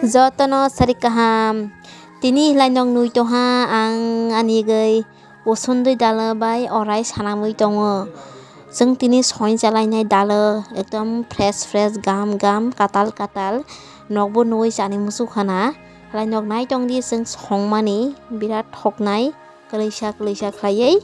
Jotono sari kaham. Tini lainong nui toha ang anigay usundui dala bai orai sanamui tongo. जों tini soin jalai dala ekdom fresh gam katal nokbo nui jani musu khana lainok nai tong di जों songmani birat hoknai kleisa khlaiयै.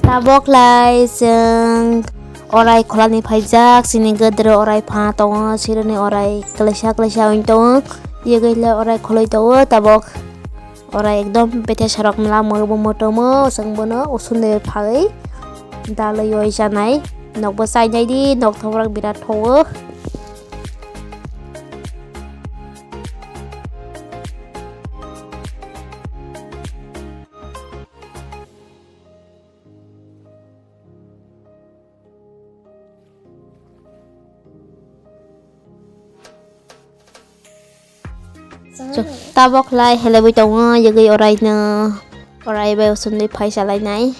Tabok lai जों orai kholani phaijak sini gedro orai pha tongo sironi orai kleisa oin tongo yegai lai orai kholoi tongo tabok orai ekdom bete sarok mela morbo motomo जों bono usunde phai dalai oi janai nokbo sainai di nok thobrak birat thogo. Tabok lai helebui tongo yegai orai bai usundui phai salai nai.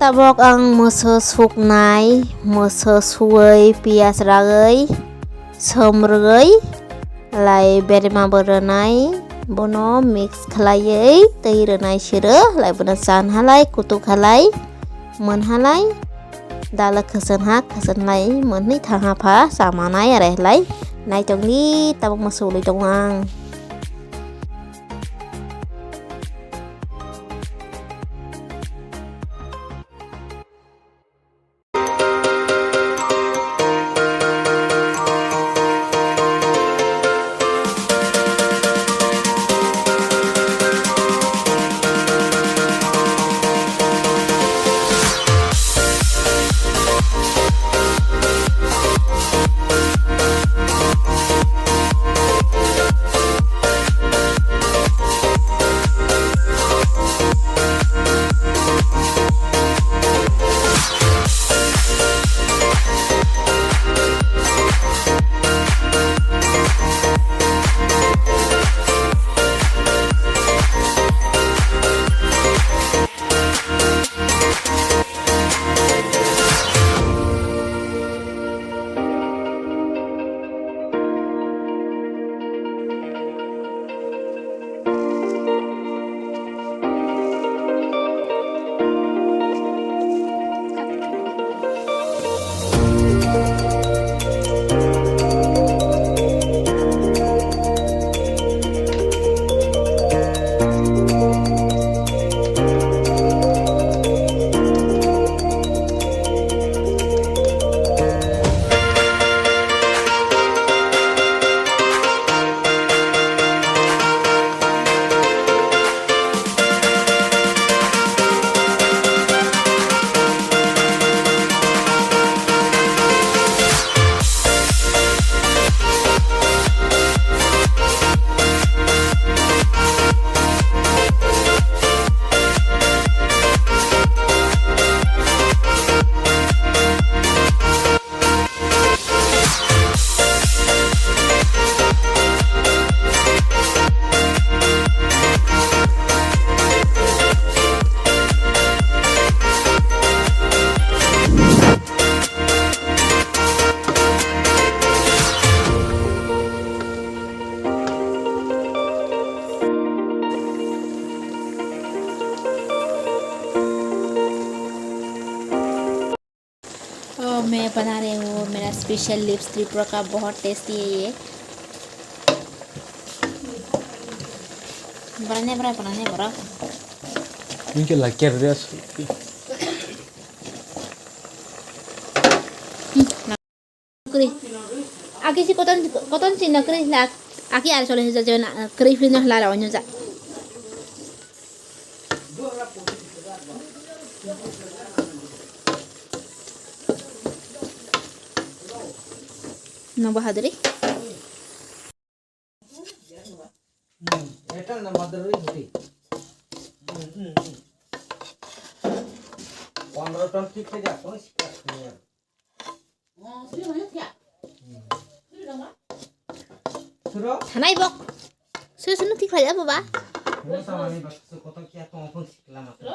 Tabok ang moso suknai moso suwei pias ragai somrgai lai berma berenai bono mix khlaiयै tei renai siro lai bono chan halai kutuk halai mon halai dala khasan lai monni thanga pha samanai are lai nai tongni tabok moso lui tongwang. मैं बना रही हूँ मेरा special lips Tripura का बहुत टेस्टी है ये बनाने बड़ा Mungkin lah kerja kri aki si koton si na kri la aki ar sole sa jona kri fi na la onyo ja no bahadri এটা না মাদারই হতি 15 টন ঠিক হয়ে যা কোন শিকার নিয়ে সুরো থানাই বক সুই সুনো ঠিক হয়ে যাবো বা সামানি বাক্স কত কি এত অপন শিখলাম মাত্র